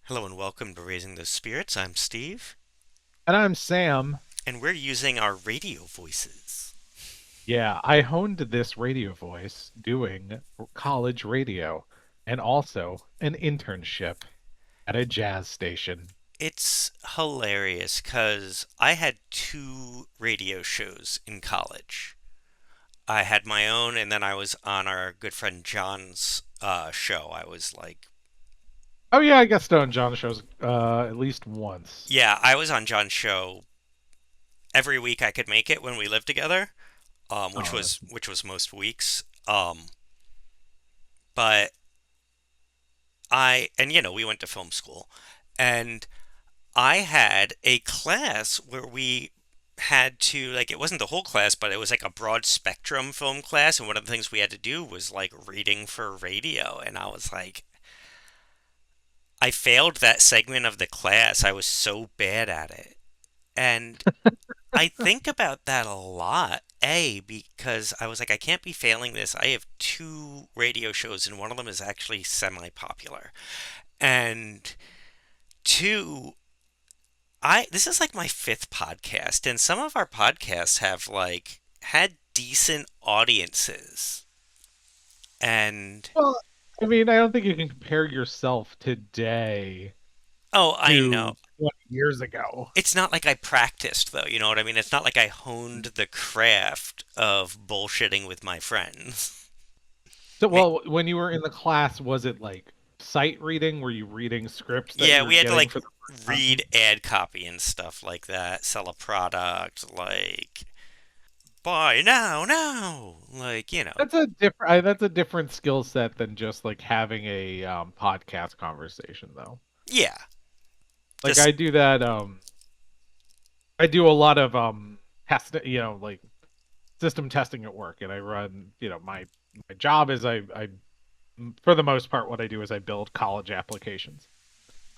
Hello and welcome to Raising Those Spirits. I'm Steve, And I'm Sam. and we're using our radio voices. Yeah, I honed this radio voice doing college radio and also an internship at a jazz station. It's hilarious because I had two radio shows in college. I had my own, and then I was on our good friend John's show. I was like, Oh yeah, I guessed on John shows at least once. yeah, I was on John's show every week I could make it when we lived together, which Oh, was that's which was most weeks. But we went to film school, and I had a class where we had to, like, it wasn't the whole class, but it was like a broad spectrum film class, and one of the things we had to do was like reading for radio, and I was like, I failed that segment of the class. I was so bad at it. And I think about that a lot. A, because I was like, I can't be failing this. I have two radio shows, and one of them is actually semi popular. And two, I this is like my fifth podcast, and some of our podcasts have like had decent audiences. And well, I mean, I don't think you can compare yourself today oh, I know. to 20 years ago. It's not like I practiced though, you know what I mean? It's not like I honed the craft of bullshitting with my friends. So, Ma- well, when you were in the class, was it like sight reading? Were you reading scripts that Yeah, you were we had to getting like for the first read time? ad copy and stuff like that, sell a product, like buy now, like, That's a different skill set than just like having a podcast conversation though. yeah, Like just I do that I do a lot of test like system testing at work, and I run, my job is I for the most part what I do is I build college applications.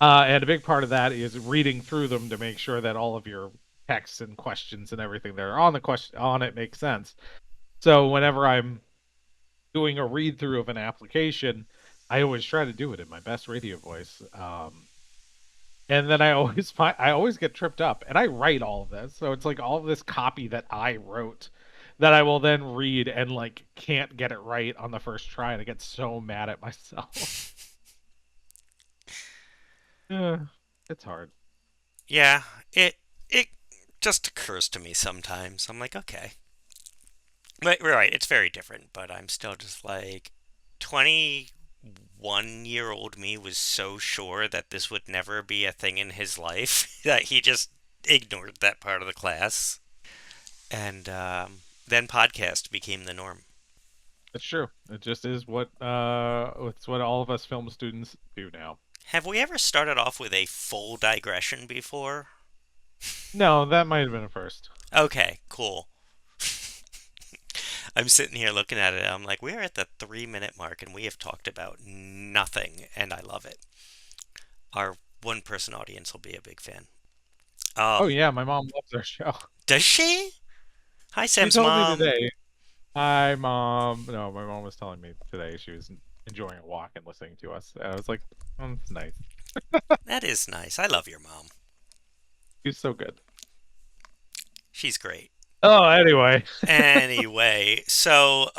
And a big part of that is reading through them to make sure that all of your texts and questions and everything that are on the question on it makes sense. So whenever I'm doing a read through of an application, I always try to do it in my best radio voice. And then I always get tripped up, and I write all of this, so it's like all of this copy that I wrote that I will then read and like can't get it right on the first try, and I get so mad at myself. Yeah, it's hard. yeah, it just occurs to me sometimes. I'm like, okay. But right, it's very different, but I'm still just like 21-year-old me was so sure that this would never be a thing in his life that he just ignored that part of the class. And then podcast became the norm. It's true. It just is it's what all of us film students do now. Have we ever started off with a full digression before? No, that might have been a first. Okay, cool. I'm sitting here looking at it. I'm like, we're at the 3 minute mark and we have talked about nothing, and I love it. Our one person audience will be a big fan. Oh Um, yeah, my mom loves our show. does she? Hi, She Sam's told me mom. today. Hi, mom. No, my mom was telling me today she was enjoying a walk and listening to us. And I was like, it's nice. That is nice. I love your mom. She's so good. She's great. Oh, anyway. Anyway, so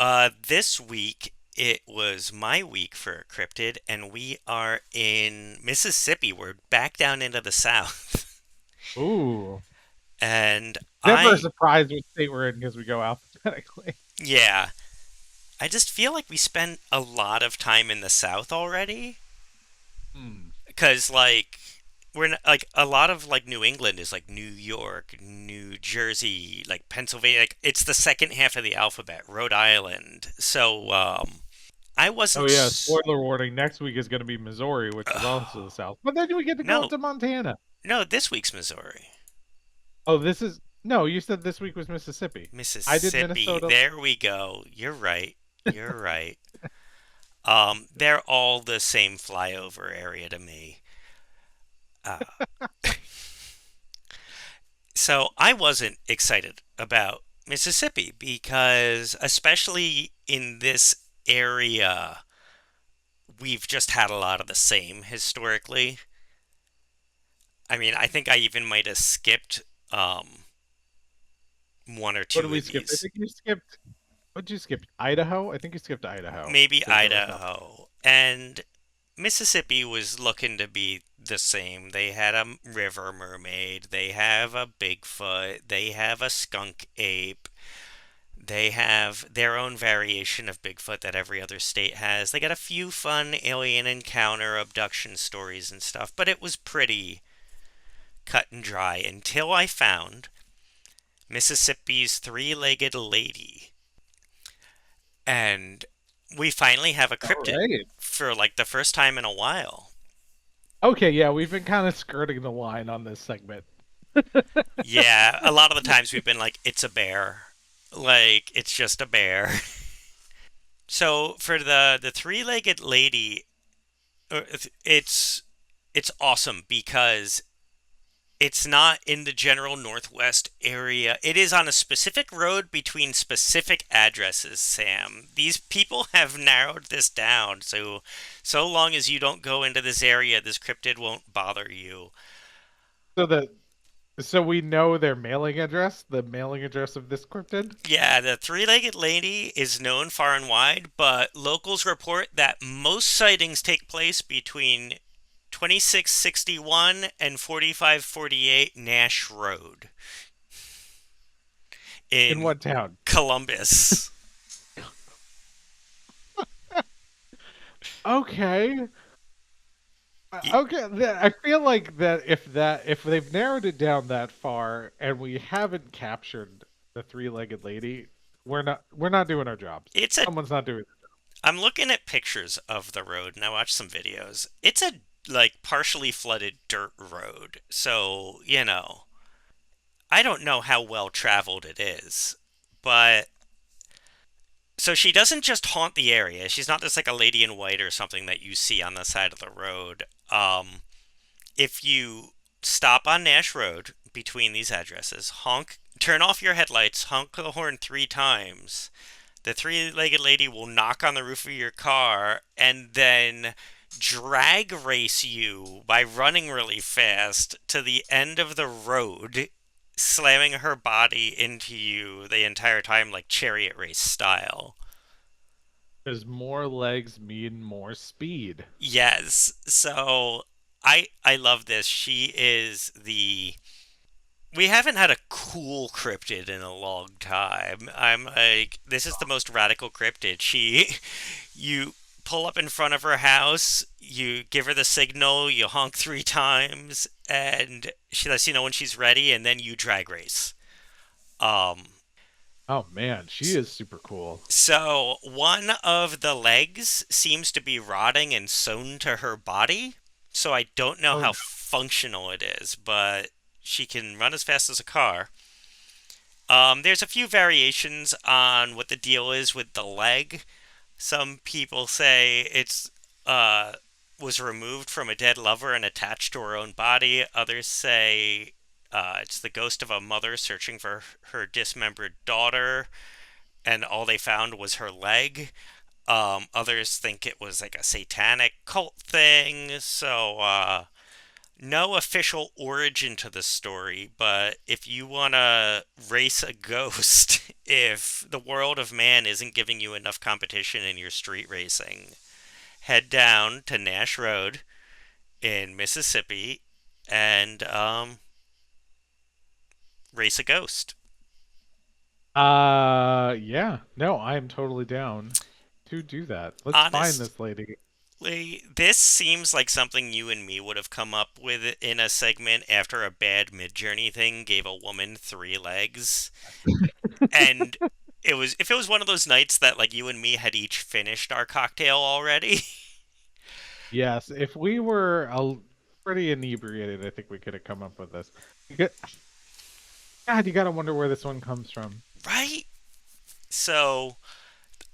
this week it was my week for Cryptid, and we are in Mississippi. We're back down into the South. Ooh. And Never I, surprised what state we're in because we go alphabetically. yeah, I just feel like we spent a lot of time in the South already. Hmm. Because, like, like, a lot of, like, New England is, like, New York, New Jersey, like, Pennsylvania. Like, it's the second half of the alphabet, Rhode Island. So, I Oh wasn't. yeah, spoiler warning. Next week is going to be Missouri, which is also the Oh, South. But then we get to go up no, to Montana. no, this week's Missouri. Oh, this is no. You said this week was Mississippi. I did Mississippi. Minnesota. There we go. You're right. You're right. They're all the same flyover area to me. Uh, so I wasn't excited about Mississippi because, especially in this area, we've just had a lot of the same historically. I mean, I think I even might have skipped um, one or What did two we of skip? I these. think you skipped. What did you skip? Idaho? I think you skipped Idaho Maybe because there was no. Idaho. And Mississippi was looking to be the same. They had a river mermaid, they have a Bigfoot, they have a skunk ape, they have their own variation of Bigfoot that every other state has. They got a few fun alien encounter abduction stories and stuff, but it was pretty cut and dry until I found Mississippi's three-legged lady. And we finally have a All cryptid right. for like the first time in a while. Okay, yeah, we've been kind of skirting the line on this segment. Yeah, a lot of the times we've been like, it's a bear. Like, it's just a bear. So for the three-legged lady, it's it's awesome because it's not in the general Northwest area. It is on a specific road between specific addresses, Sam. These people have narrowed this down, so long as you don't go into this area, this cryptid won't bother you. So the so we know their mailing address, the mailing address of this cryptid. Yeah, the three-legged lady is known far and wide, but locals report that most sightings take place between 2661 and 4548 Nash Road In in what town? Columbus. Okay. Okay, I feel like that if they've narrowed it down that far and we haven't captured the three-legged lady, we're not doing our jobs. It's a Someone's not doing it. I'm looking at pictures of the road and I watched some videos. It's a like partially flooded dirt road. So, I don't know how well traveled it is, but so she doesn't just haunt the area. She's not just like a lady in white or something that you see on the side of the road. If you stop on Nash Road between these addresses, turn off your headlights, honk the horn 3 times. The three-legged lady will knock on the roof of your car and then drag race you by running really fast to the end of the road, slamming her body into you the entire time like chariot race style. Because more legs mean more speed. Yes. So I love this. She is the we haven't had a cool cryptid in a long time. I'm like, this is the most radical cryptid. You pull up in front of her house, you give her the signal, you honk 3 times, and she lets you know when she's ready, and then you drag race. Um, Oh man, she is super cool. so one of the legs seems to be rotting and sewn to her body, so I don't know Oh how no. functional it is, but she can run as fast as a car. There's a few variations on what the deal is with the leg. Some people say it's uh, was removed from a dead lover and attached to her own body. Others say it's the ghost of a mother searching for her dismembered daughter, and all they found was her leg. Others think it was like a satanic cult thing. So no official origin to the story, but if you want to race a ghost, if the world of man isn't giving you enough competition in your street racing, head down to Nash Road in Mississippi and race a ghost. Yeah. No, I am totally down to do that. Let's find Honestly, this lady. this seems like something you and me would have come up with in a segment after a bad mid-journey thing gave a woman 3 legs. And if it was one of those nights that like you and me had each finished our cocktail already. Yes, if we were pretty inebriated, I think we could have come up with this. You get- God, you gotta wonder where this one comes from. Right? So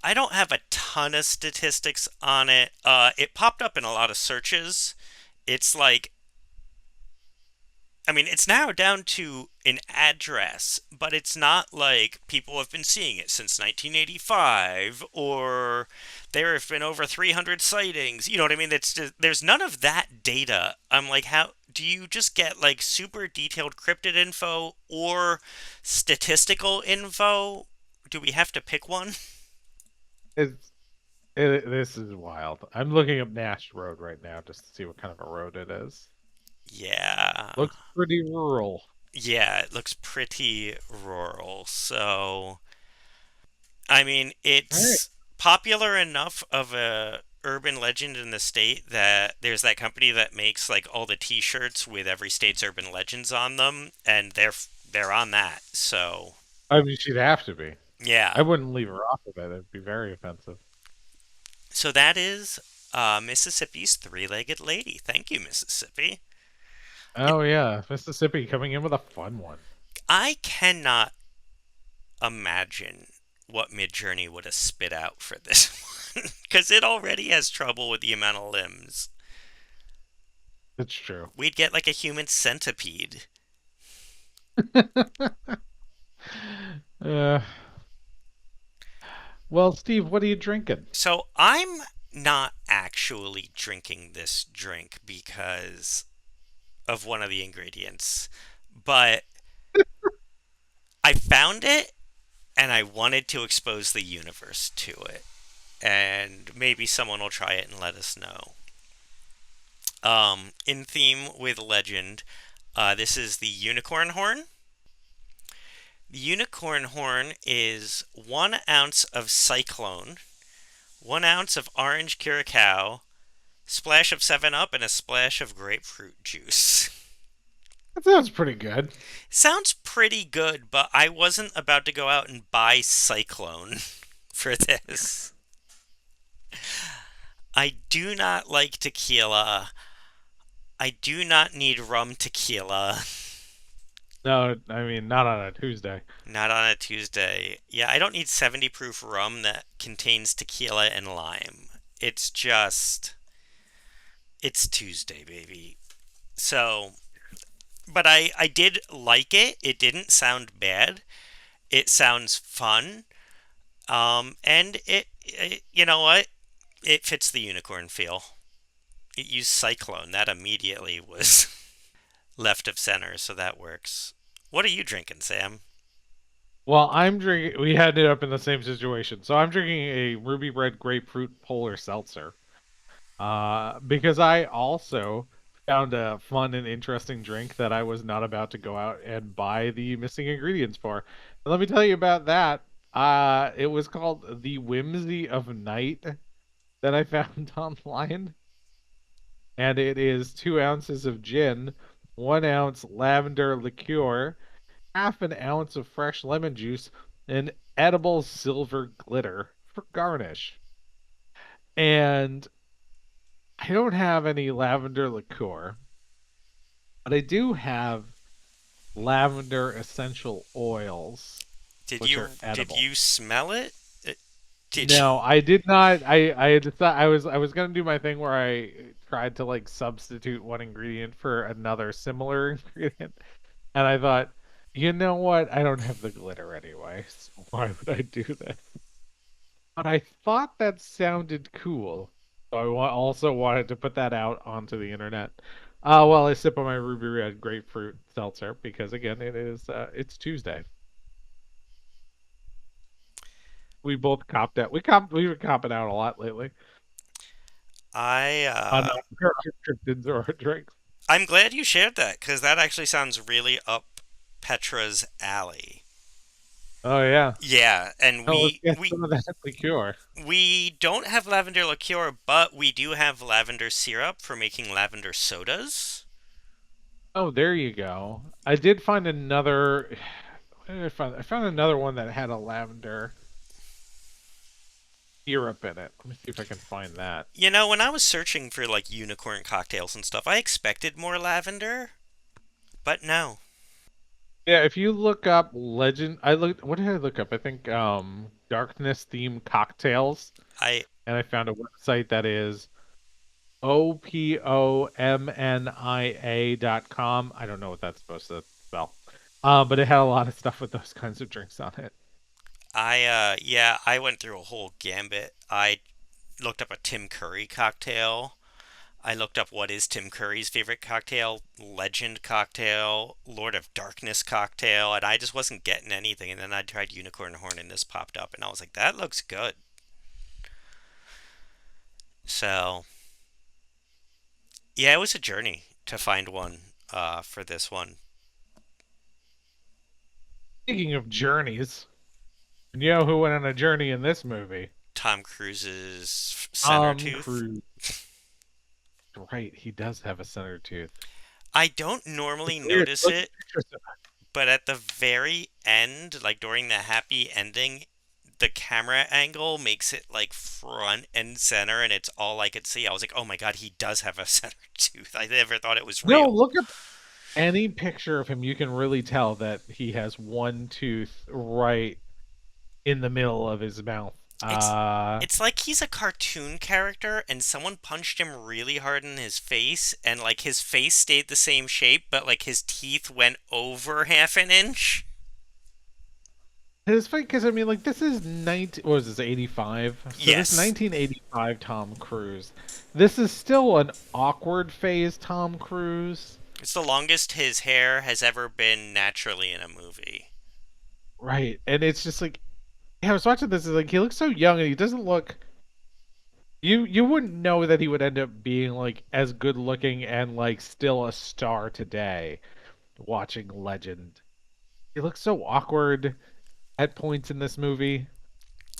I don't have a ton of statistics on it. It popped up in a lot of searches. It's like, I mean, it's narrowed down to an address, but it's not like people have been seeing it since 1985 or there have been over 300 sightings. You know what I mean? There's none of that data. I'm like, how do you just get like super detailed cryptid info or statistical info? Do we have to pick one? It's this is wild. I'm looking up Nash Road right now just to see what kind of a road it is. Yeah. Looks pretty rural. Yeah, it looks pretty rural. So, I mean, All right. it's popular enough of a urban legend in the state that there's that company that makes like all the t-shirts with every state's urban legends on them, and they're on that. So, I mean, she'd have to be. yeah. I wouldn't leave her off of it. It'd be very offensive. So that is Mississippi's three-legged lady. Thank you, Mississippi. It, Oh yeah, Mississippi coming in with a fun one. I cannot imagine what Midjourney would have spit out for this one because it already has trouble with the amount of limbs. It's true. We'd get like a human centipede. uh, well, Steve, what are you drinking? So I'm not actually drinking this drink because of one of the ingredients, but I found it and I wanted to expose the universe to it. And maybe someone will try it and let us know. In theme with legend, this is the unicorn horn. The unicorn horn is 1 ounce of cyclone, 1 ounce of orange curacao, splash of 7 Up, and a splash of grapefruit juice. That sounds pretty good. Sounds pretty good, but I wasn't about to go out and buy cyclone for this. I do not like tequila. I do not need rum tequila. No, I mean not on a Tuesday. Not on a Tuesday. Yeah, I don't need 70 proof rum that contains tequila and lime. It's just, it's Tuesday, baby. So, but I did like it. It didn't sound bad. It sounds fun. And you know what? It fits the unicorn feel. It used Cyclone. That immediately was left of center, so that works. What are you drinking, Sam? Well, I'm drinking. We had it up in the same situation, so I'm drinking a ruby red grapefruit polar seltzer. Because I also found a fun and interesting drink that I was not about to go out and buy the missing ingredients for. And let me tell you about that. It was called the Whimsy of Night that I found online, and it is 2 ounces of gin, 1 ounce lavender liqueur, half an ounce of fresh lemon juice, and edible silver glitter for garnish. And I don't have any lavender liqueur, but I do have lavender essential oils, Did which you are did edible. you smell it? Did you? No, I did not. I had thought I was gonna do my thing where I tried to like substitute one ingredient for another similar ingredient, and I thought, you know what? I don't have the glitter anyway, so why would I do that? But I thought that sounded cool, so also wanted to put that out onto the internet. While I sip on my ruby red grapefruit seltzer, because again, it's Tuesday. We both copped out. We've been copping out a lot lately I on our cryptids or our drinks. I'm glad you shared that because that actually sounds really up Petra's alley. Oh yeah. Yeah, and Oh, let's we get we some of that liqueur. we don't have lavender liqueur, but we do have lavender syrup for making lavender sodas. Oh, there you go. I did find another. What did I find? I found another one that had a lavender syrup in it. Let me see if I can find that. You know, when I was searching for like unicorn cocktails and stuff, I expected more lavender, but no. Yeah, if you look up legend, I looked. What did I look up? I think darkness themed cocktails, I and I found a website that is OPOMNIA.com. I don't know what that's supposed to spell. But it had a lot of stuff with those kinds of drinks on it. yeah, I went through a whole gambit. I looked up a Tim Curry cocktail. I looked up what is Tim Curry's favorite cocktail, Legend cocktail, Lord of Darkness cocktail, and I just wasn't getting anything. And then I tried Unicorn Horn and this popped up, and I was like, that looks good. So, yeah, it was a journey to find one for this one. Speaking of journeys, you know who went on a journey in this movie? Tom Cruise's center Tom tooth. Cruise. Right, he does have a center tooth. I don't It's normally weird. notice Look at it, pictures of but at the very end, like during the happy ending, the camera angle makes it like front and center, and it's all I could see. I was like, oh my God, he does have a center tooth. I never thought it was No, real. look at any picture of him. You can really tell that he has one tooth right in the middle of his mouth. It's it's like he's a cartoon character and someone punched him really hard in his face and like his face stayed the same shape but like his teeth went over half an inch. It's funny because I mean, like this is 19. What was this? 85. So this Yes. 1985 Tom Cruise. This is still an awkward phase Tom Cruise. It's the longest his hair has ever been naturally in a movie. Right. And it's just like, yeah, I was watching this. It's like he looks so young, and he doesn't look. You wouldn't know that he would end up being like as good looking and like still a star today. Watching Legend, he looks so awkward at points in this movie.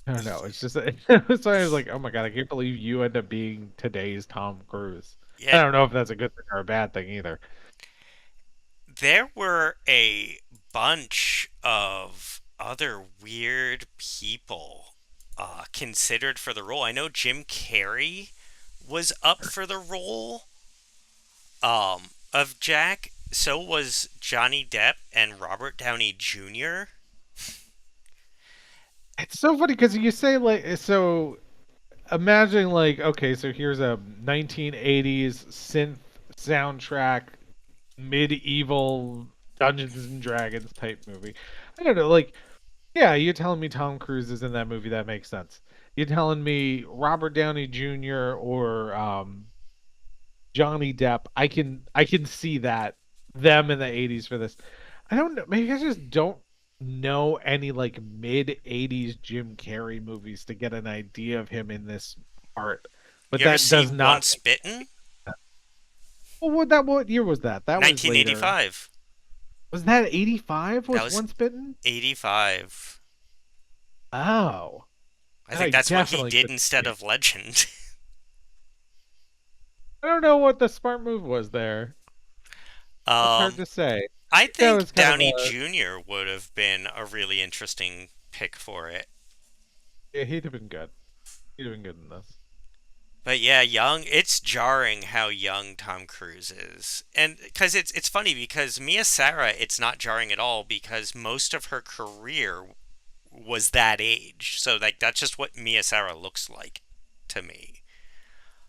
I don't know. It's just so I was like, oh my god, I can't believe you end up being today's Tom Cruise. I Yeah, don't know if that's a good thing or a bad thing either. there were a bunch of other weird people considered for the role. I know Jim Carrey was up for the role of Jack. So was Johnny Depp and Robert Downey Jr. It's so funny because you say like so. Imagine like okay, so here's a 1980s synth soundtrack, medieval Dungeons and Dragons type movie. I don't know, like yeah, you're telling me Tom Cruise is in that movie, that makes sense. You're telling me Robert Downey Jr. or Johnny Depp, I can see that them in the 80s for this. I don't know, maybe I just don't know any like mid 80s Jim Carrey movies to get an idea of him in this part. But You ever that see does Once not. Bitten? What year was that? That was later. 1985. Was that 85 That was was Once Bitten? 85. Oh. I think I that's what he definitely did could instead see. of Legend. I don't know what the smart move was there. That's hard um, to say. I That think was kind of Downey a Jr. would have been a really interesting pick for it. yeah, he'd have been good. He'd have been good in this. But yeah, young, it's jarring how young Tom Cruise is. And because it's funny because Mia Sara, it's not jarring at all because most of her career was that age. So like that's just what Mia Sara looks like to me.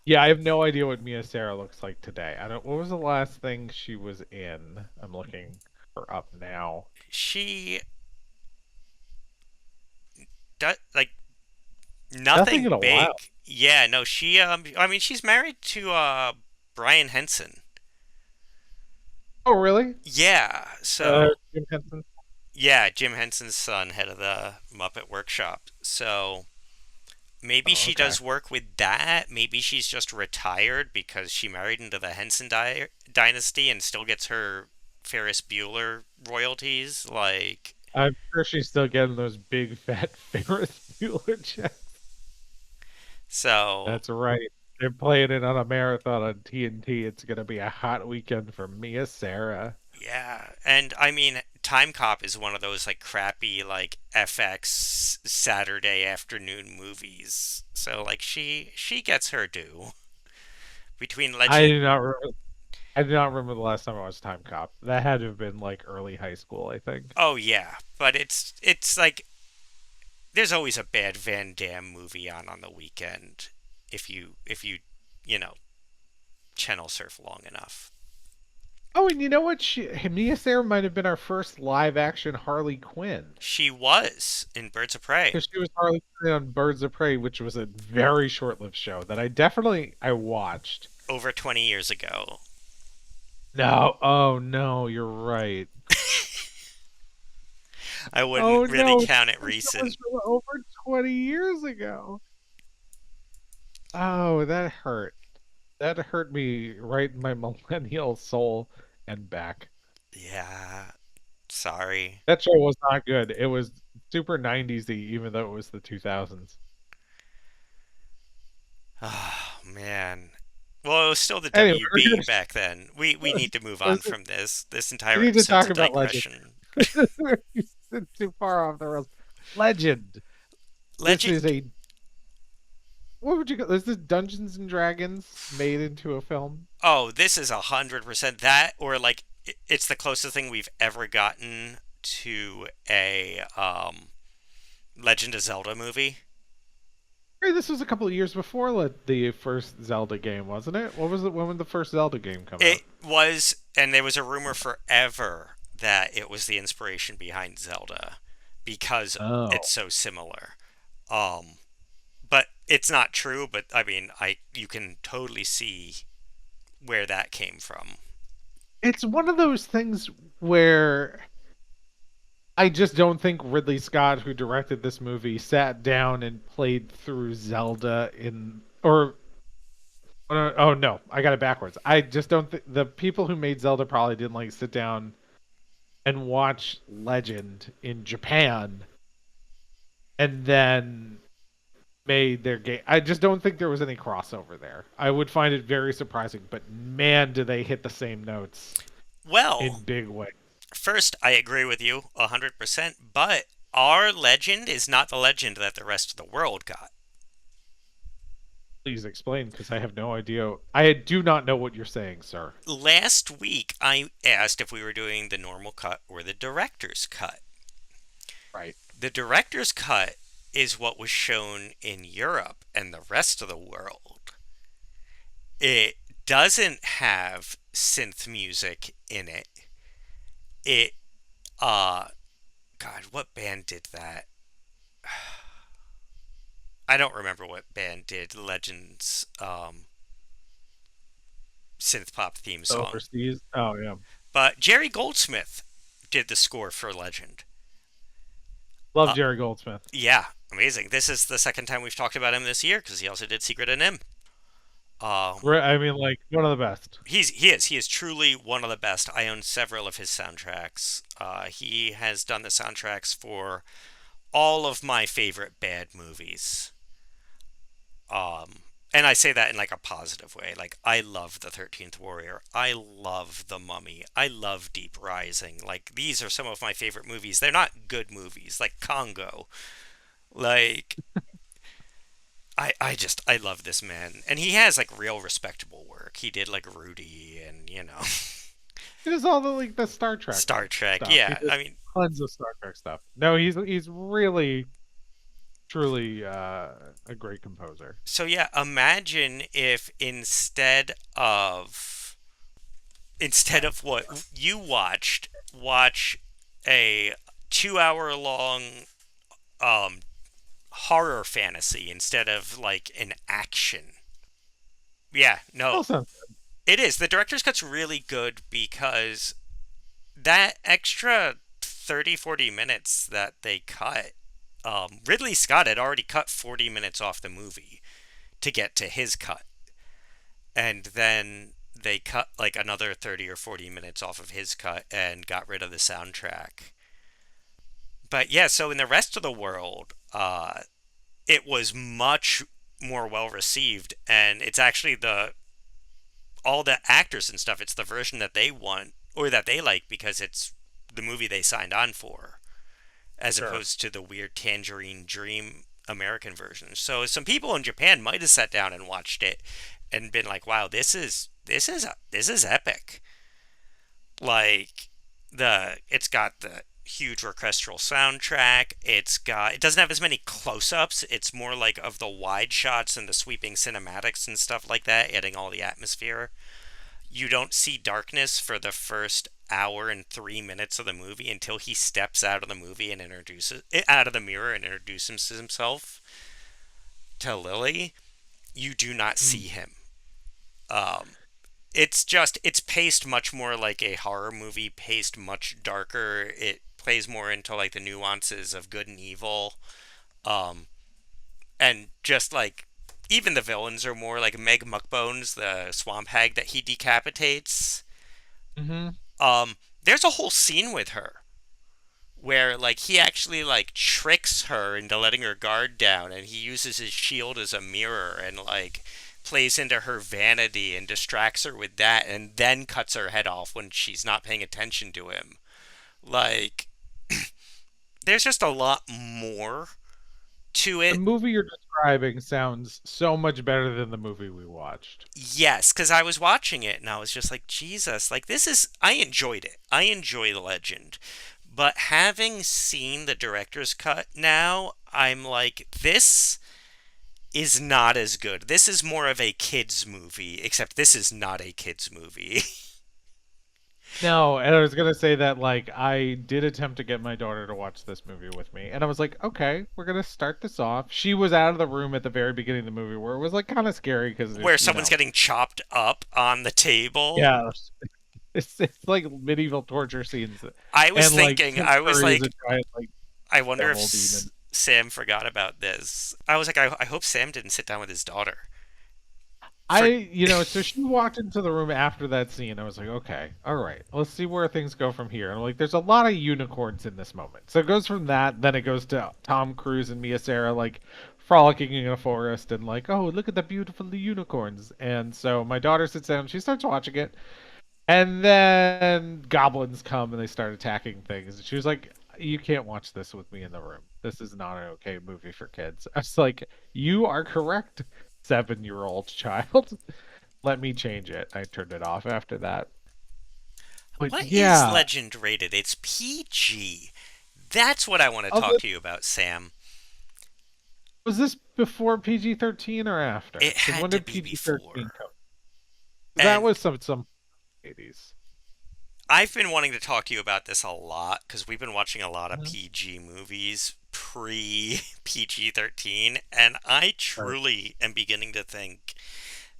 Yeah, I have no idea what Mia Sara looks like today. I don't. What was the last thing she was in? I'm looking her up now. She does like Nothing in nothing a big. while. Yeah, no, she I mean she's married to Brian Henson. Oh, really? Yeah, so Jim Henson. yeah, Jim Henson's son, head of the Muppet Workshop. So maybe Oh, she okay. does work with that. Maybe she's just retired because she married into the Henson dynasty and still gets her Ferris Bueller royalties. Like, I'm sure she's still getting those big fat Ferris Bueller checks. so That's right. They're playing it on a marathon on TNT. It's gonna be a hot weekend for Mia Sara. yeah. And I mean, Time Cop is one of those like crappy like FX Saturday afternoon movies. So like she gets her due between I Legend. do not. I do not remember the last time I watched Time Cop. That had to have been like early high school, I think. Oh yeah, but it's like there's always a bad Van Damme movie on the weekend if you you know channel surf long enough. Oh, and you know what? Mia Sara might have been our first live action Harley Quinn. She was in Birds of Prey. Because she was Harley Quinn on Birds of Prey, which was a very short lived show that I watched. over 20 years ago. No. Oh no, you're right. I wouldn't Oh really no, count it this was recent. from over 20 years ago. Oh, that hurt. That hurt me right in my millennial soul and back. Yeah, sorry. That show was not good. It was super 90s-y, even though it was the 2000s. Oh, man. Well, it was still the Anyway, WB back then. We need to move on listen, from this. This we entire need to episode's talk a about Legend. digression. It's too far off the rails. Legend. This Legend. is a what would you call this? Is Dungeons and Dragons made into a film? Oh, this is 100% that, or like it's the closest thing we've ever gotten to a Legend of Zelda movie. Hey, this was a couple of years before the first Zelda game, wasn't it? What was it? When did the first Zelda game come It out? was, and there was a rumor forever that it was the inspiration behind Zelda because it's Oh, so similar. Um, but it's not true. But I mean, I you can totally see where that came from. it's one of those things where I just don't think Ridley Scott, who directed this movie, sat down and played through Zelda in or oh no, I got it backwards. I just don't think the people who made Zelda probably didn't like sit down and watch Legend in Japan and then made their game. I just don't think there was any crossover there. I would find it very surprising, but man, do they hit the same notes in Well, big ways. first, I agree with you 100%. But our legend is not the legend that the rest of the world got. Please explain, because I have no idea. I do not know what you're saying, sir. Last week, I asked if we were doing the normal cut or the director's cut. Right. The director's cut is what was shown in Europe and the rest of the world. It doesn't have synth music in it. It, uh, God, what band did that? I don't remember what band did Legends synth pop theme song. Overseas. Oh yeah. But Jerry Goldsmith did the score for Legend. Love Uh, Jerry Goldsmith. yeah, amazing. This is the second time we've talked about him this year because he also did Secret and Nim. I mean, like one of the best. He is truly one of the best. I own several of his soundtracks. He has done the soundtracks for all of my favorite bad movies. Um, and I say that in like a positive way. Like I love The 13th Warrior. I love The Mummy. I love Deep Rising. Like these are some of my favorite movies. They're not good movies like Congo. Like I love this man. And he has like real respectable work. He did like Rudy and He does all the like the Star Trek Star Trek. stuff. He Yeah. did I mean, tons of Star Trek stuff. No, he's really truly a great composer. so yeah, imagine if instead of what you watch a 2 hour long um horror fantasy instead of like an action. Yeah, no, Also, it is. The director's cut's really good because that extra 30-40 minutes that they cut, Ridley Scott had already cut 40 minutes off the movie to get to his cut. And then they cut like another 30 or 40 minutes off of his cut and got rid of the soundtrack. But yeah, so in the rest of the world, it was much more well received, and it's actually the all the actors and stuff. It's the version that they want or that they like because it's the movie they signed on for, as sure. opposed to the weird Tangerine Dream American version. So some people in Japan might have sat down and watched it and been like, "Wow, this is epic." Like it's got the huge orchestral soundtrack. It doesn't have as many close-ups. It's more like of the wide shots and the sweeping cinematics and stuff like that, adding all the atmosphere. You don't see darkness for the first hour and 3 minutes of the movie until he steps out of the movie and introduces out of the mirror and introduces himself to Lily. You do not Mm. see him Um, it's paced much more like a horror movie, paced much darker. It plays more into like the nuances of good and evil. Um, and just like even the villains are more like Meg Muckbones, the swamp hag that he decapitates. Hmm. There's a whole scene with her where like he actually like tricks her into letting her guard down, and he uses his shield as a mirror and like plays into her vanity and distracts her with that, and then cuts her head off when she's not paying attention to him. Like there's just a lot more to The it. movie you're describing sounds so much better than the movie we watched. Yes, because I was watching it and I was just like, Jesus, like this is. I enjoyed it. I enjoy the Legend. But having seen the director's cut now, I'm like, this is not as good. This is more of a kids movie, except this is not a kids movie. No, and I was gonna say that like I did attempt to get my daughter to watch this movie with me, and I was like, okay, we're gonna start this off. She was out of the room at the very beginning of the movie where it was like kind of scary because Where there's, someone's getting chopped up on the table. yeah, it's like medieval torture scenes, I was and like thinking, Tim I was Curry is a like, giant like I wonder if devil demon. Sam forgot about this. I was like, I hope Sam didn't sit down with his daughter. I, For so she walked into the room after that scene. I was like, okay, all right, let's see where things go from here. And like, there's a lot of unicorns in this moment. So it goes from that, then it goes to Tom Cruise and Mia Sara like frolicking in a forest and like, oh, look at the beautiful unicorns. And so my daughter sits down, she starts watching it, and then goblins come and they start attacking things. And she was like, you can't watch this with me in the room. This is not an okay movie for kids. I was like, you are correct, 7-year-old child. Let me change it. I turned it off after that. But what is yeah, Legend rated? It's PG. That's what I want to of talk the, to you about, Sam. was this before PG-13 or It after? Because had when to did be PG-13 before. come? That And was some 80s. I've been wanting to talk to you about this a lot because we've been watching a lot of Mhm. PG movies pre PG 13, and I Right. truly am beginning to think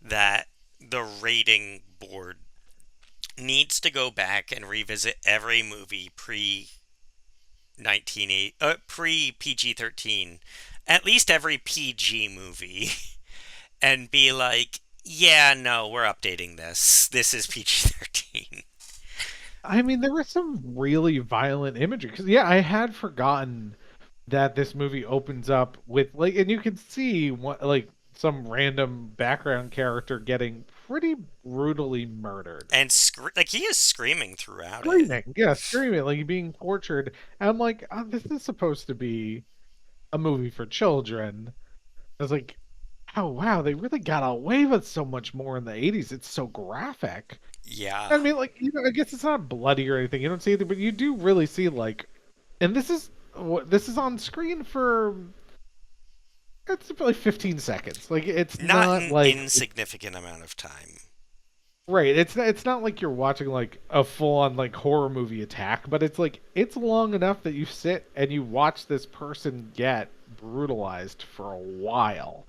that the rating board needs to go back and revisit every movie pre PG 13, at least every PG movie, and be like, yeah, no, we're updating this. This is PG 13. I mean, there was some really violent imagery. Because yeah, I had forgotten that this movie opens up with like, and you can see what like some random background character getting pretty brutally murdered, And like he is screaming throughout it. screaming, yeah, screaming, like being tortured. And I'm like, oh, this is supposed to be a movie for children. I was like, oh wow, they really got away with so much more in the '80s. It's so graphic. Yeah. I mean, like, I guess it's not bloody or anything. You don't see anything, but you do really see like, and this is what this is on screen for. It's probably 15 seconds. Like, it's Not not an like insignificant amount of time. right. It's not like you're watching like a full on like horror movie attack, but it's like it's long enough that you sit and you watch this person get brutalized for a while.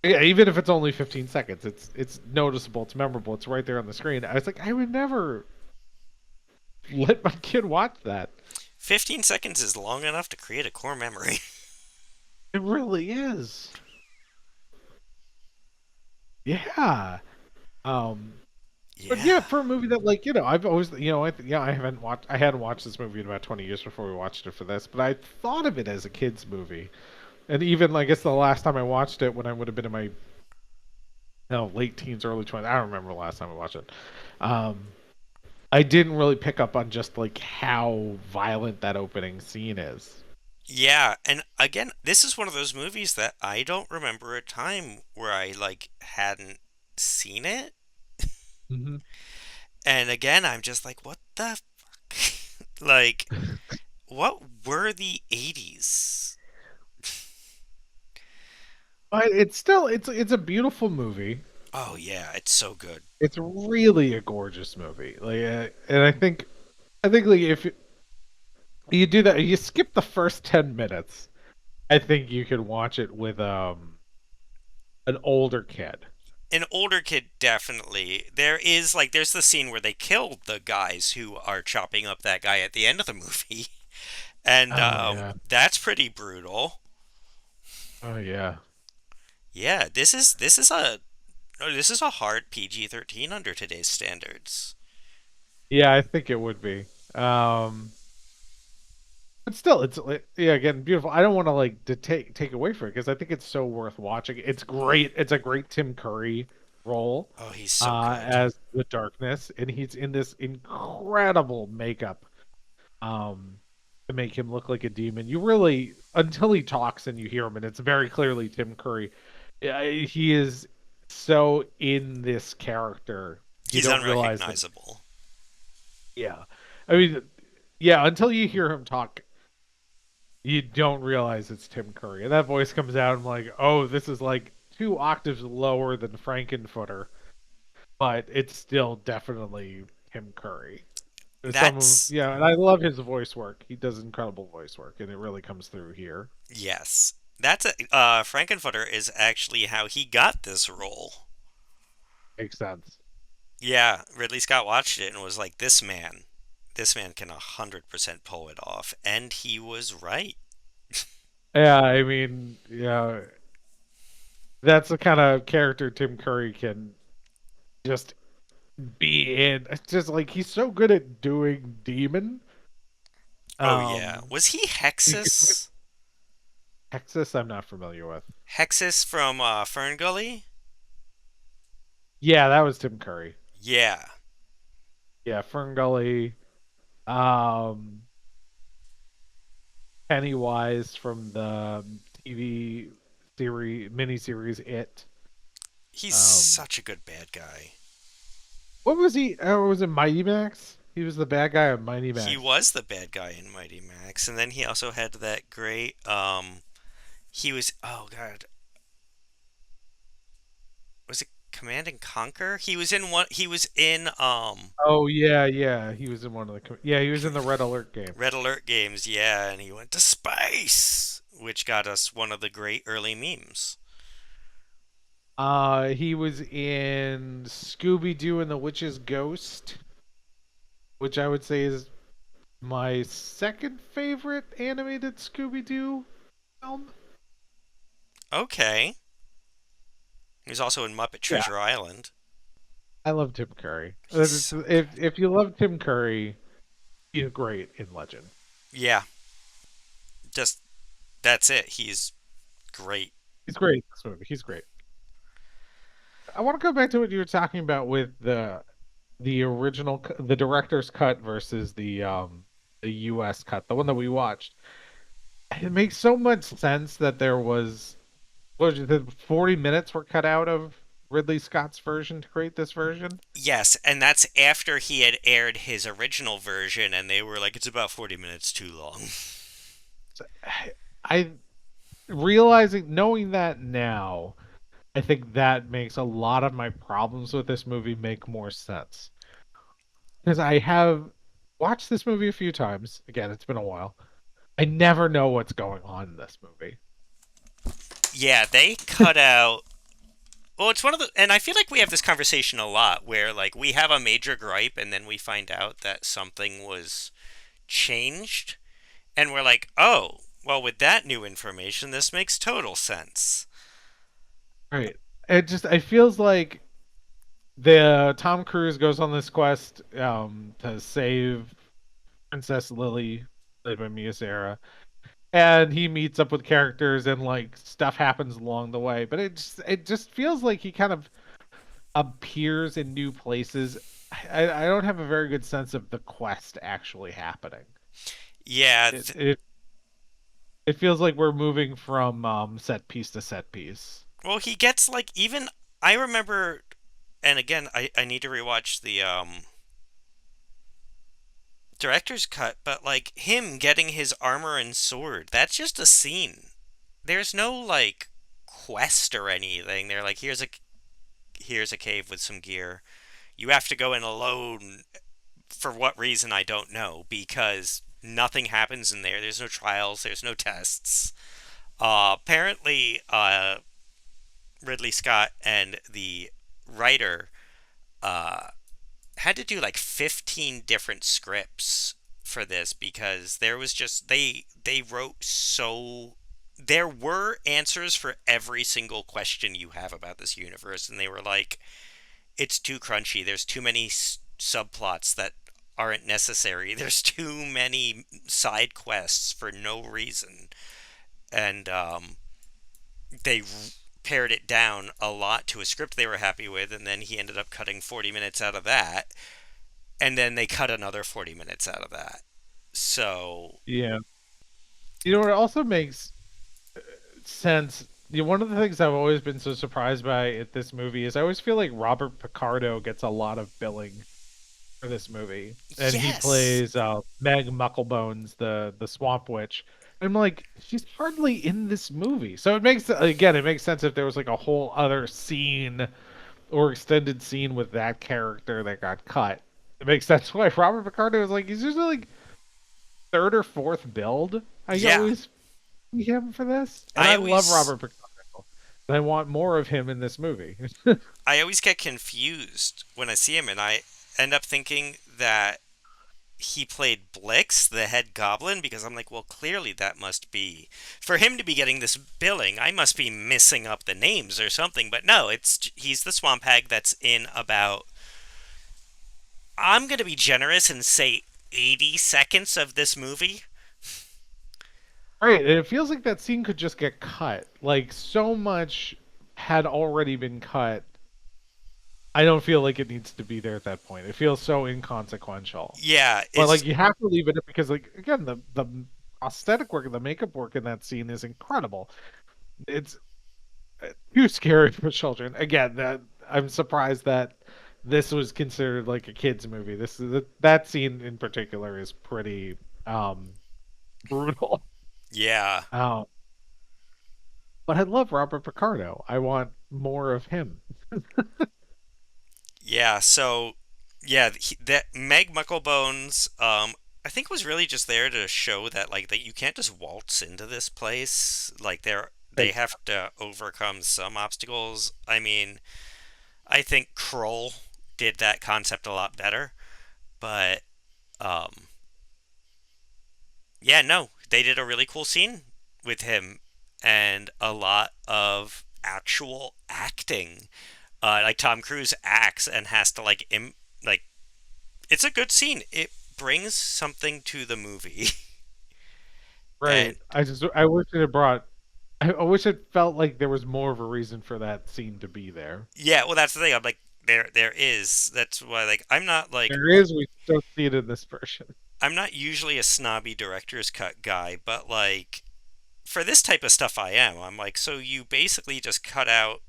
Yeah, even if it's only 15 seconds, it's noticeable, it's memorable, it's right there on the screen. I was like, I would never let my kid watch that. 15 seconds is long enough to create a core memory. It really is. Yeah. Um, but Yeah. yeah, for a movie that like, I've always, I hadn't watched this movie in about 20 years before we watched it for this, but I thought of it as a kids movie. And even I guess the last time I watched it when I would have been in my no, late teens, early 20s, I don't remember the last time I watched it. Um, I didn't really pick up on just like how violent that opening scene is. Yeah, and again, this is one of those movies that I don't remember a time where I like hadn't seen it. Hmm. And again, I'm just like, what the fuck? Like, what were the 80s? But it's still it's a beautiful movie. Oh yeah, it's so good. It's really a gorgeous movie. Like, and I think like if you do that, you skip the first 10 minutes. I think you can watch it with an older kid. An older kid, definitely. There is like there's the scene where they kill the guys who are chopping up that guy at the end of the movie, and Oh yeah. that's pretty brutal. Oh yeah. Yeah, this is a hard PG-13 under today's standards. Yeah, I think it would be. But still, yeah, again, beautiful. I don't want to like to take away from it because I think it's so worth watching. It's great. It's a great Tim Curry role Oh, he's so good. as the Darkness, and he's in this incredible makeup to make him look like a demon. You really, until he talks and you hear him, and it's very clearly Tim Curry. Yeah, he is so in this character. You He's don't realize that. unrecognizable. Yeah, I mean, yeah. Until you hear him talk, you don't realize it's Tim Curry. And that voice comes out, I'm like, oh, this is like 2 octaves lower than Frankenfooter, but it's still definitely Tim Curry. There's some, That's yeah, and I love his voice work. He does incredible voice work, and it really comes through here. yes. That's a Frankenfooter is actually how he got this role. Makes sense. Yeah, Ridley Scott watched it and was like, this man can 100% pull it off, and he was right. Yeah, I mean, yeah, that's the kind of character Tim Curry can just be in. It's just like he's so good at doing demon. Oh yeah, Um, was he Hexus? Texas, I'm not familiar with. Hexus from Fern Gully? Yeah, that was Tim Curry. Yeah, Yeah, Ferngully, um, Pennywise from the TV miniseries It. he's Um, such a good bad guy. what was he? Was it Mighty Max? He was the bad guy on Mighty He Max. was the bad guy in Mighty Max, and then he also had that great he was, oh god, was it Command and Conquer? He was in Oh yeah, yeah. He was in one of yeah. He was in the Red Alert game. Red Alert games, yeah, and he went to space, which got us one of the great early memes. He was in Scooby Doo and the Witch's Ghost, which I would say is my second favorite animated Scooby Doo film. Okay. He was also in Muppet Yeah, Treasure Island. I love Tim Curry. He's so good. If you love Tim Curry, he's great in Legend. Yeah, just that's it. He's great. He's great in this movie. He's great. I want to go back to what you were talking about with the original, the director's cut versus the U.S. cut, the one that we watched. It makes so much sense that there was what was it, the 40 minutes were cut out of Ridley Scott's version to create this version. Yes, and that's after he had aired his original version, and they were like, it's about 40 minutes too long. So, I realizing knowing that now, I think that makes a lot of my problems with this movie make more sense. Because I have watched this movie a few times. Again, it's been a while. I never know what's going on in this movie. Yeah, they cut out. Well, it's one of the. And I feel like we have this conversation a lot where, like, we have a major gripe and then we find out that something was changed. And we're like, oh, well, with that new information, this makes total sense. Right. It feels like the Tom Cruise goes on this quest to save Princess Lily, played by Mia Sara, and he meets up with characters and like stuff happens along the way. But it just feels like he kind of appears in new places. I don't have a very good sense of the quest actually happening. Yeah, It it, it feels like we're moving from set piece to set piece. well, he gets, like, even. I remember. And again, I need to rewatch the director's cut, but like him getting his armor and sword, that's just a scene. There's no like quest or anything. They're like, here's a cave with some gear. You have to go in alone. For what reason I don't know, because nothing happens in there. There's no trials. There's no tests. Apparently, Ridley Scott and the writer uh, had to do like 15 different scripts for this because there was just they wrote so there were answers for every single question you have about this universe, and they were like, it's too crunchy. There's too many subplots that aren't necessary. There's too many side quests for no reason, and they pared it down a lot to a script they were happy with, and then he ended up cutting 40 minutes out of that, and then they cut another 40 minutes out of that. So, Yeah. You know, it also makes sense. One of the things I've always been so surprised by at this movie is I always feel like Robert Picardo gets a lot of billing for this movie, and he yes. plays Meg Mucklebones, the Swamp Witch. And I'm like, she's hardly in this movie, so it makes sense if there was like a whole other scene or extended scene with that character that got cut. It makes sense why Robert Picardo is like he's usually like third or fourth build. I Yeah. always see him for this, and I I love always Robert Picardo. And I want more of him in this movie. I always get confused when I see him, and I end up thinking that he played Blix, the head goblin, because I'm like, well, clearly that must be for him to be getting this billing. I must be missing up the names or something, but no, it's he's the swamp hag that's in about. I'm gonna be generous and say 80 seconds of this movie. Right, and it feels like that scene could just get cut. Like so much had already been cut. I don't feel like it needs to be there at that point. It feels so inconsequential. Yeah, But it's like you have to leave it because like again the prosthetic work and the makeup work in that scene is incredible. It's too scary for children. Again, that I'm surprised that this was considered like a kids movie. That scene in particular is pretty brutal. yeah. Um, but I love Robert Picardo. I want more of him. Yeah, so yeah, that Meg Mucklebones, I think was really just there to show that like that you can't just waltz into this place. Like they Right. have to overcome some obstacles. I mean, I think Kroll did that concept a lot better, but um, yeah, no, they did a really cool scene with him and a lot of actual acting. Like Tom Cruise acts and has to like it's a good scene. It brings something to the movie. Right. And I wish it had brought I wish it felt like there was more of a reason for that scene to be there. yeah, well that's the thing. I'm like there is. That's why like There is, we just don't see it in this version. I'm not usually a snobby director's cut guy, but like for this type of stuff I am. I'm like, so you basically just cut out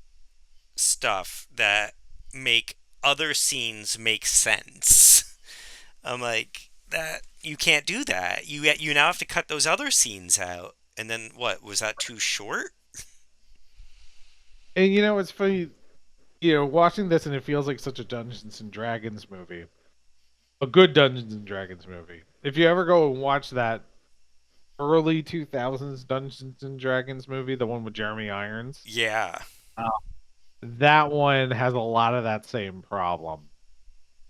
stuff that make other scenes make sense. I'm like, that you can't do that. You now have to cut those other scenes out. And then what? Was that too short? And you know, it's funny, watching this and it feels like such a Dungeons and Dragons movie. A good Dungeons and Dragons movie. If you ever go and watch that early 2000s Dungeons and Dragons movie, the one with Jeremy Irons, Yeah. uh, that one has a lot of that same problem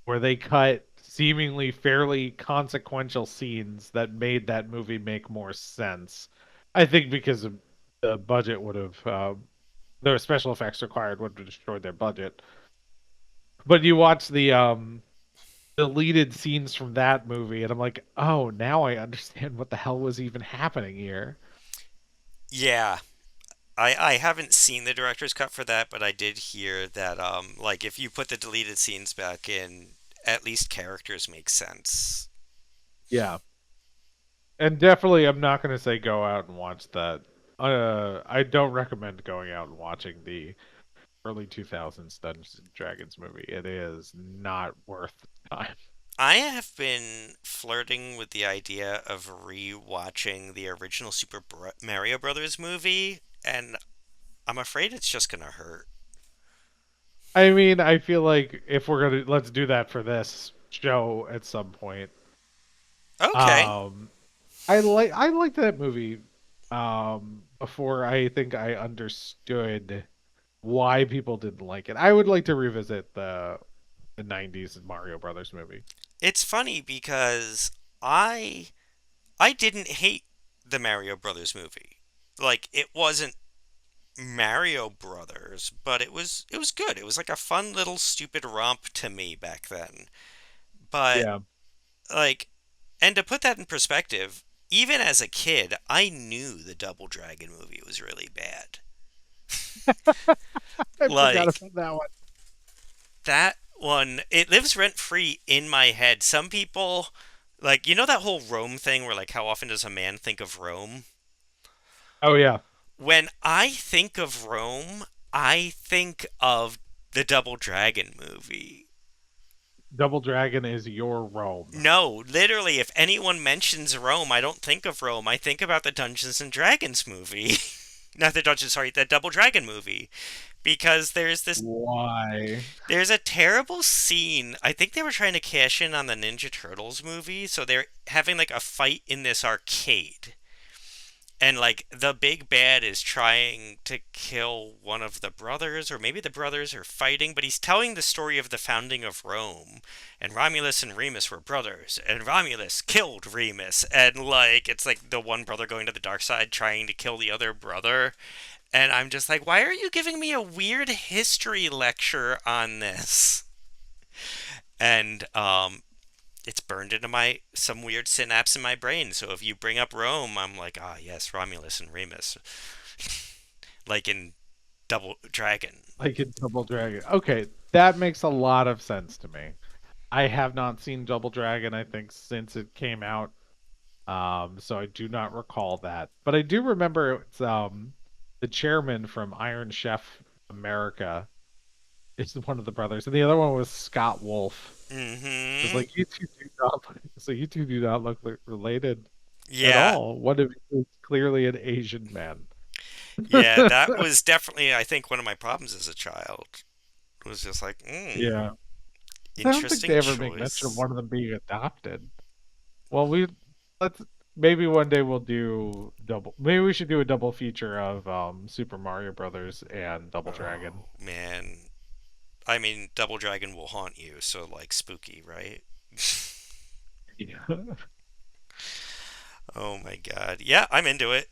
where they cut seemingly fairly consequential scenes that made that movie make more sense. I think because of the budget would have, the special effects required would have destroyed their budget. But you watch the deleted scenes from that movie, and I'm like, oh, now I understand what the hell was even happening here. Yeah. I haven't seen the director's cut for that, but I did hear that like if you put the deleted scenes back in, at least characters make sense. Yeah, and definitely, I'm not going to say go out and watch that. I don't recommend going out and watching the early 2000s Dungeons and Dragons movie. It is not worth the time. I have been flirting with the idea of re-watching the original Mario Brothers movie, and I'm afraid it's just gonna hurt. I mean, I feel like if we're gonna let's do that for this show at some point. Okay. Um, I liked that movie. Before I think I understood why people didn't like it. I would like to revisit the '90s Mario Brothers movie. It's funny because I I didn't hate the Mario Brothers movie. Like it wasn't Mario Brothers, but it was good. It was like a fun little stupid romp to me back then. But Yeah, like, and to put that in perspective, even as a kid, I knew the Double Dragon movie was really bad. I forgot Like about that one. that one, it lives rent free in my head. Some people, like, you know that whole Rome thing where like how often does a man think of Rome? Oh yeah, When I think of Rome, I think of the Double Dragon movie. Double Dragon is your Rome. No, literally, if anyone mentions Rome, I don't think of Rome. I think about the Dungeons and Dragons movie. Not the Dungeons, sorry, the Double Dragon movie. Because Why? there's a terrible scene. I think they were trying to cash in on the Ninja Turtles movie, so they're having like a fight in this arcade. And like the big bad is trying to kill one of the brothers, or maybe the brothers are fighting, but he's telling the story of the founding of Rome. And Romulus and Remus were brothers, and Romulus killed Remus. And like it's like the one brother going to the dark side trying to kill the other brother. And I'm just like, why are you giving me a weird history lecture on this? And it's burned into my some weird synapse in my brain. So if you bring up Rome, I'm like, ah, yes, Romulus and Remus, like in Double Dragon. Like in Double Dragon. Okay, that makes a lot of sense to me. I have not seen Double Dragon, I think, since it came out. So I do not recall that. But I do remember it's the chairman from Iron Chef America is one of the brothers, and the other one was Scott Wolf. It's Mm-hmm. like you two do not so you two do not look related at Yeah, all. One of you is clearly an Asian man. yeah, that was definitely, I think, one of my problems as a child. It was just like, Yeah. I don't think they interesting ever make mention of choice. one of them being adopted. Well, let's maybe one day we'll do double. Maybe we should do a double feature of Super Mario Brothers and Double Dragon. Oh, man. I mean, Double Dragon will haunt you, so like spooky, right? Yeah. Oh my God. Yeah, I'm into it.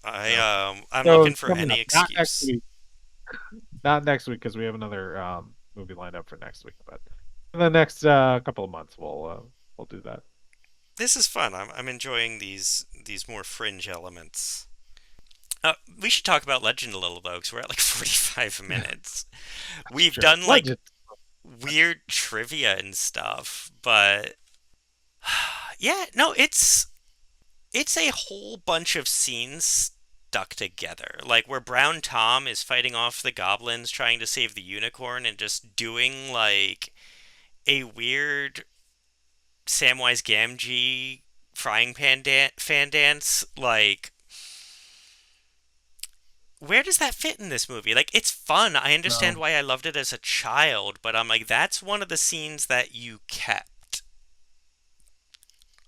Yeah. I'm So looking it's for coming any up. Not next excuse. week. Not next week because we have another movie lined up for next week. But in the next couple of months, we'll do that. This is fun. I'm enjoying these more fringe elements. We should talk about Legend a little though, because we're at like 45 minutes. That's We've true. done like Legend. weird trivia and stuff, but yeah, no, it's a whole bunch of scenes stuck together. Like where Brown Tom is fighting off the goblins trying to save the unicorn and just doing like a weird Samwise Gamgee frying fan dance. Like, where does that fit in this movie? Like, it's fun. I understand No. why I loved it as a child, but I'm like, that's one of the scenes that you kept.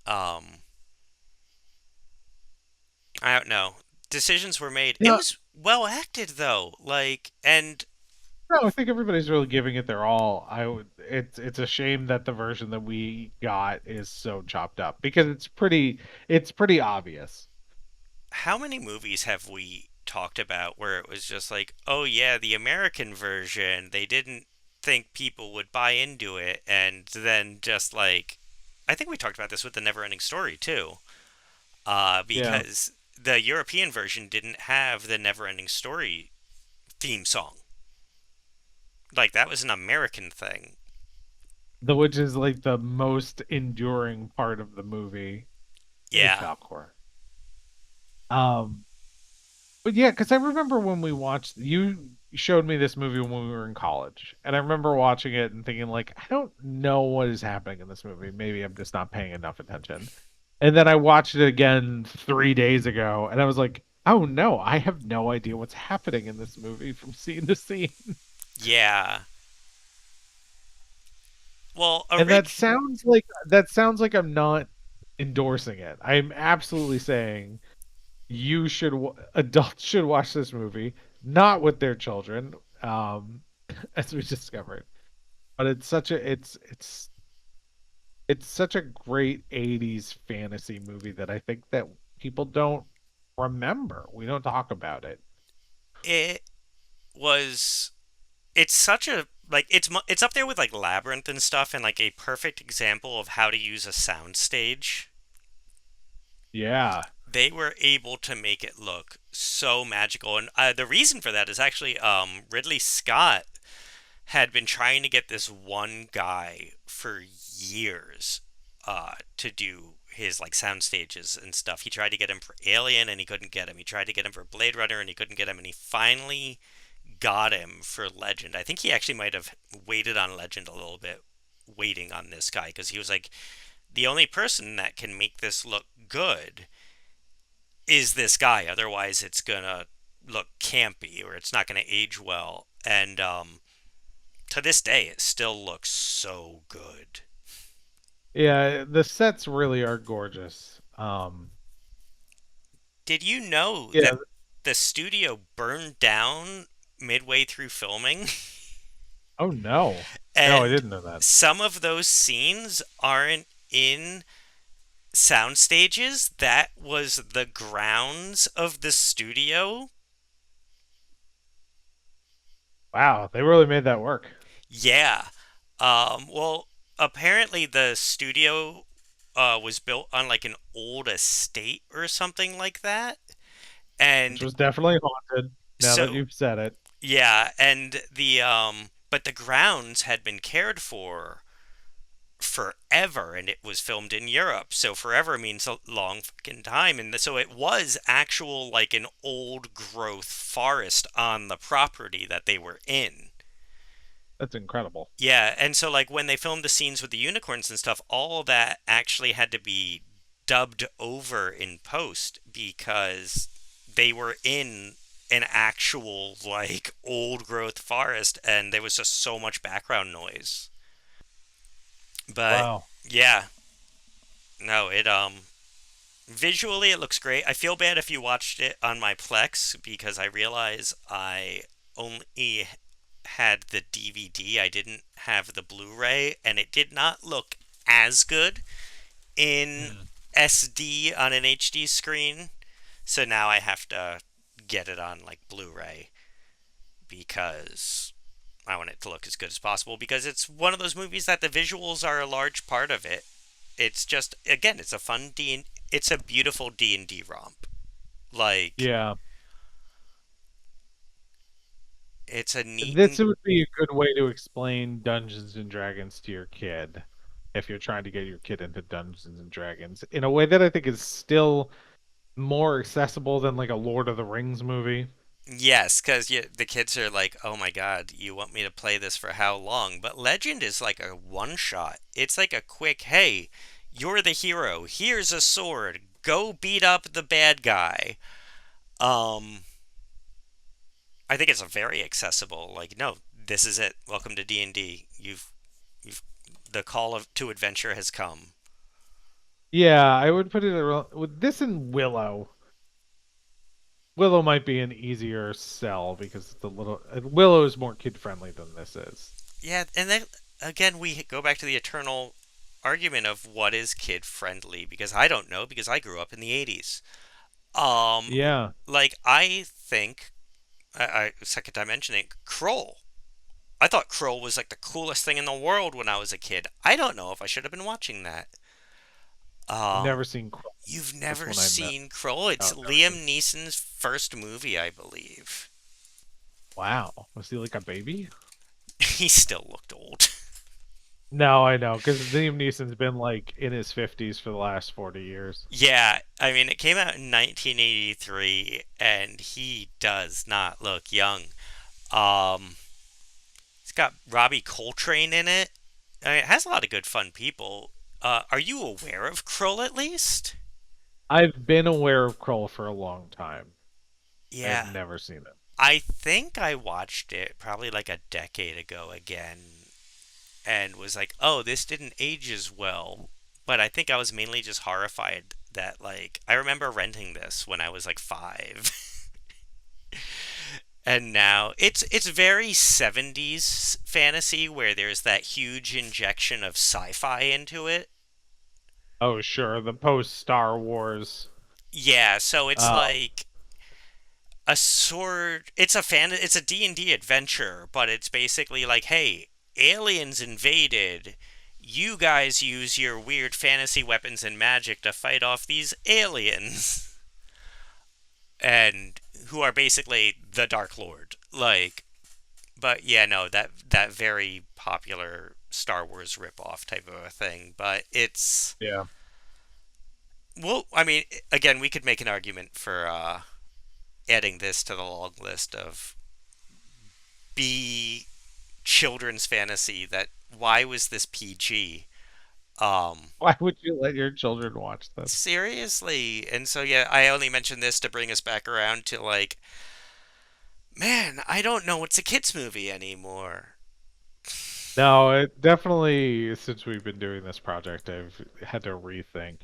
Um, I don't know. Decisions were made. It Yeah. was well acted though. Like, and No, I think everybody's really giving it their all. I would. It's a shame that the version that we got is so chopped up because it's pretty obvious. how many movies have we talked about where it was just like, oh yeah, the American version, they didn't think people would buy into it, and then just like, I think we talked about this with the Neverending Story too, Yeah. because the European version didn't have the Neverending Story theme song. Like that was an American thing. The which is like the most enduring part of the movie is Yeah. Falcor. Um, but yeah, because I remember when we watched, you showed me this movie when we were in college, and I remember watching it and thinking like, I don't know what is happening in this movie. Maybe I'm just not paying enough attention. And then I watched it again 3 days ago, and I was like, oh no, I have no idea what's happening in this movie from scene to scene. Yeah. Well, And that sounds like I'm not endorsing it. I'm absolutely saying adults should watch this movie. not with their children, um, as we discovered. But it's such a great 80s fantasy movie that I think that people don't remember. We don't talk about it. It was it's such a like it's up there with like Labyrinth and stuff, and like a perfect example of how to use a soundstage. Yeah. They were able to make it look so magical, and the reason for that is actually Ridley Scott had been trying to get this one guy for years to do his like sound stages and stuff. He tried to get him for Alien and he couldn't get him. He tried to get him for Blade Runner and he couldn't get him, and he finally got him for Legend. I think he actually might have waited on Legend a little bit, waiting on this guy, because he was like, the only person that can make this look good is this guy. Otherwise, it's gonna look campy or it's not gonna age well. And to this day, it still looks so good. Yeah, the sets really are gorgeous. Did you know Yeah. that the studio burned down midway through filming? Oh no. No, I And didn't know that. some of those scenes aren't in sound stages. That was the grounds of the studio. Wow, they really made that work. Yeah. Well, apparently the studio was built on like an old estate or something like that. Which And was definitely haunted, now that so you've said it. yeah, and the but the grounds had been cared for forever, and it was filmed in Europe. So forever means a long fucking time, and so it was actual like an old growth forest on the property that they were in. That's incredible. Yeah, and so like when they filmed the scenes with the unicorns and stuff, all that actually had to be dubbed over in post because they were in an actual like old growth forest and there was just so much background noise. But Wow. yeah, no, it visually it looks great. I feel bad if you watched it on my Plex because I realize I only had the DVD. I didn't have the Blu-ray, and it did not look as good in Mm. SD on an HD screen. So now I have to get it on like Blu-ray because I want it to look as good as possible, because it's one of those movies that the visuals are a large part of it. It's just, again, it's a fun D, it's a beautiful D&D romp. Like, Yeah. it's a neat This and would be a good way to explain Dungeons and Dragons to your kid if you're trying to get your kid into Dungeons and Dragons in a way that I think is still more accessible than like a Lord of the Rings movie. yes, because the kids are like, oh my god, you want me to play this for how long? But Legend is like a one shot. It's like a quick, hey, you're the hero. Here's a sword. Go beat up the bad guy. Um, I think it's a very accessible. Like, no, this is it. Welcome to D&D. You've the call of to adventure has come. Yeah, I would put it with this and Willow. Willow might be an easier sell because the little Willow is more kid friendly than this is. Yeah, and then again we go back to the eternal argument of what is kid friendly, because I don't know, because I grew up in the 80s. Um Yeah, like I think second time mentioning Kroll. I thought Kroll was like the coolest thing in the world when I was a kid. I don't know if I should have been watching that. I've Um never seen Crow. you've This never one I met. seen Kroll? It's No, never seen. Liam Neeson's first movie, I believe. Wow, was he like a baby? He still looked old. No, I know because Liam Neeson's been like in his 50s for the last 40 years. Yeah, I mean, it came out in 1983, and he does not look young. Um, it's got Robbie Coltrane in it. I mean, it has a lot of good, fun people. Are you aware of Krull at least? I've been aware of Kroll for a long time. I have Yeah, never seen it. I think I watched it probably like a decade ago again, and was like, oh, this didn't age as well. But I think I was mainly just horrified that, like, I remember renting this when I was like 5. And now it's very 70s fantasy where there's that huge injection of sci-fi into it. Oh, sure, the post Star Wars. Yeah, so it's Uh, like a sword, it's a D&D adventure, but it's basically like, hey, aliens invaded. You guys use your weird fantasy weapons and magic to fight off these aliens and who are basically the Dark Lord. Like, but yeah, no, that very popular Star Wars ripoff type of a thing. But it's yeah. well, I mean, again, we could make an argument for adding this to the long list of B children's fantasy. That why was this PG? Um, Why would you let your children watch this? Seriously, and so yeah, I only mentioned this to bring us back around to like, man, I don't know what's a kids movie anymore. No, it definitely, since we've been doing this project, I've had to rethink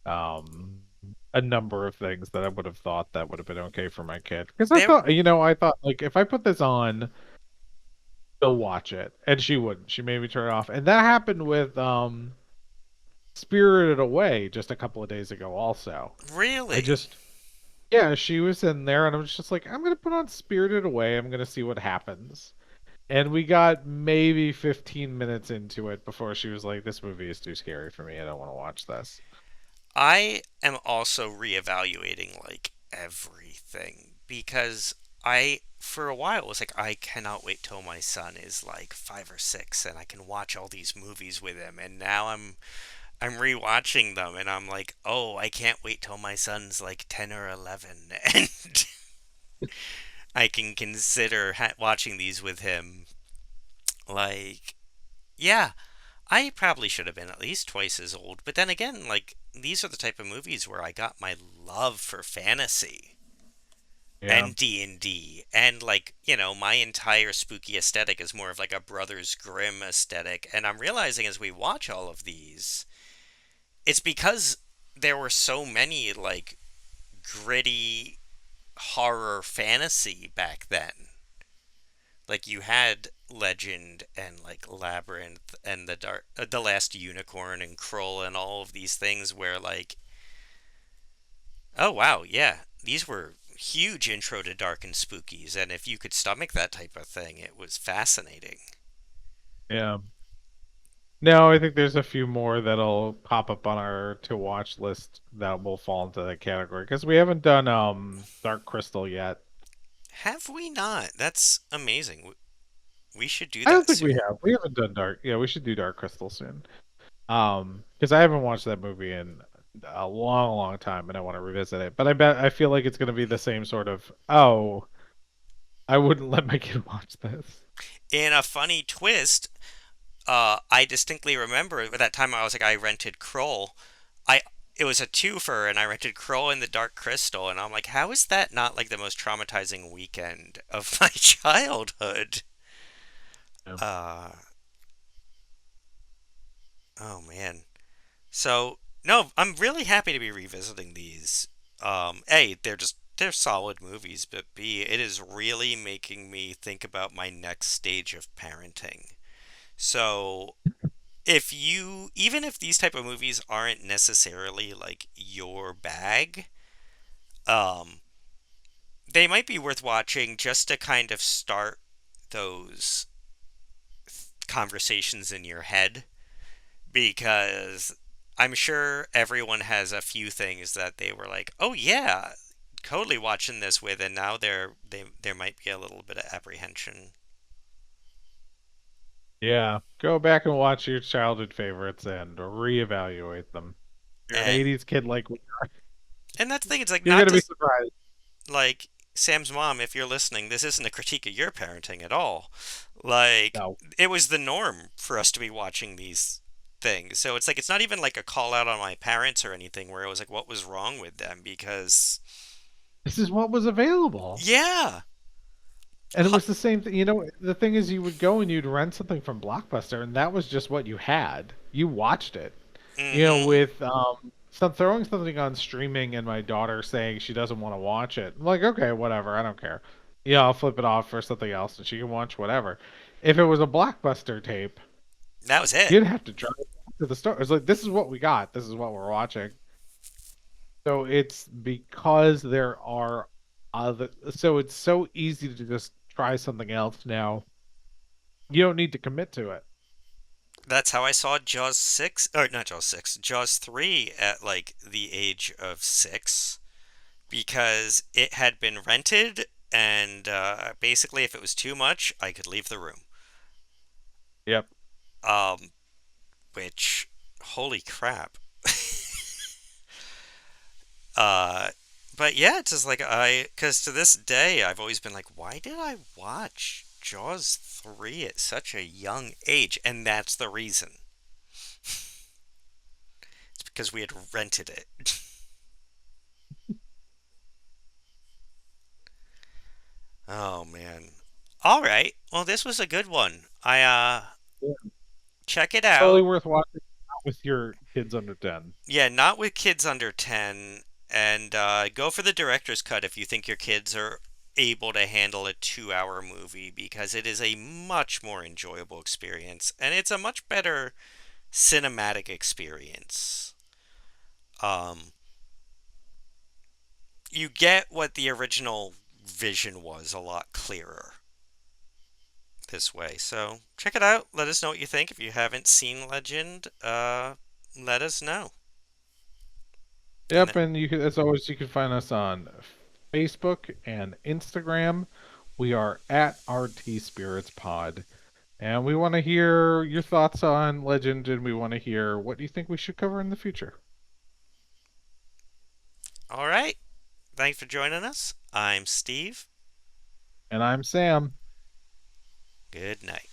um a number of things that I would have thought that would have been okay for my kid. Because I There, thought, I thought like if I put this on, she'll watch it. And she wouldn't. She made me turn it off. And that happened with Spirited Away just a couple of days ago also. I really. just Yeah, she was in there and I was just like, I'm gonna put on Spirited Away, I'm gonna see what happens. And we got maybe 15 minutes into it before she was like, this movie is too scary for me. I don't want to watch this. I am also reevaluating like everything because I for a while was like I cannot wait till my son is like 5 or 6 and I can watch all these movies with him and now I'm rewatching them and I'm like, "Oh, I can't wait till my son's like 10 or 11 and I can consider watching these with him." Like, yeah, I probably should have been at least twice as old, but then again, like these are the type of movies where I got my love for fantasy Yeah. and D&D and like, my entire spooky aesthetic is more of like a Brothers Grimm aesthetic and I'm realizing as we watch all of these, it's because there were so many like gritty horror fantasy back then. Like you had Legend and like Labyrinth and the Last Unicorn and Krull and all of these things where like, oh wow, yeah, these were huge intro to dark and spookies, and if you could stomach that type of thing, it was fascinating. Yeah. No, I think there's a few more that'll pop up on our to watch list that will fall into that category because we haven't done Dark Crystal yet. Have we not? That's amazing. We should do I don't that think we soon. have. We haven't done Dark. Yeah, we should do Dark Crystal soon. Because I haven't watched that movie in a long, long time, and I want to revisit it. But I feel like it's going to be the same sort of, oh, I wouldn't let my kid watch this. In a funny twist, I distinctly remember at that time I was like I rented Krull. I It was a twofer, and I rented Krull and the Dark Crystal, and I'm like, how is that not like the most traumatizing weekend of my childhood? Yeah. Uh, oh man. So no, I'm really happy to be revisiting these. A, they're solid movies, but B, it is really making me think about my next stage of parenting. So if you even if these type of movies aren't necessarily like your bag, um, they might be worth watching just to kind of start those conversations in your head because I'm sure everyone has a few things that they were like, "Oh yeah, totally watching this with," and now there might be a little bit of apprehension. Yeah. Go back and watch your childhood favorites and reevaluate them. If you're an And 80s kid like we are, that's the thing, it's like you're not going to be to surprised. like Sam's mom, if you're listening, this isn't a critique of your parenting at all. Like No. it was the norm for us to be watching these things. So it's like it's not even like a call out on my parents or anything where it was like what was wrong with them because This is what was available. yeah. And it was the same thing. The thing is, you would go and you'd rent something from Blockbuster, and that was just what you had. You watched it. Mhm. With some throwing something on streaming and my daughter saying she doesn't want to watch it. I'm like, okay, whatever, I don't care. Yeah, I'll flip it off for something else, and she can watch whatever. If it was a Blockbuster tape, That was it. you'd have to drive to the store. It's like this is what we got. This is what we're watching. So it's because there are other. So it's so easy to just try something else now. You don't need to commit to it. That's how I saw Jaws 6, or not Jaws 6, Jaws 3 at like the age of 6 because it had been rented, and basically, if it was too much, I could leave the room. Yep. Um, which, holy crap. Uh, but yeah, it's just like because to this day, I've always been like, why did I watch Jaws 3 at such a young age? And that's the reason. It's because we had rented it. Oh man. All right. Well, this was a good one. Yeah. Check it Totally out. worth watching not with your kids under 10. Yeah, not with kids under 10, and go for the director's cut if you think your kids are able to handle a 2-hour movie because it is a much more enjoyable experience and it's a much better cinematic experience. Um, you get what the original vision was a lot clearer this way. So check it out. Let us know what you think. If you haven't seen Legend, let us know. And Yep, and you can, as always, you can find us on Facebook and Instagram. We are at RTSpiritsPod. And we want to hear your thoughts on Legend, and we want to hear what you think we should cover in the future. all right. Thanks for joining us. I'm Steve. And I'm Sam. Good night.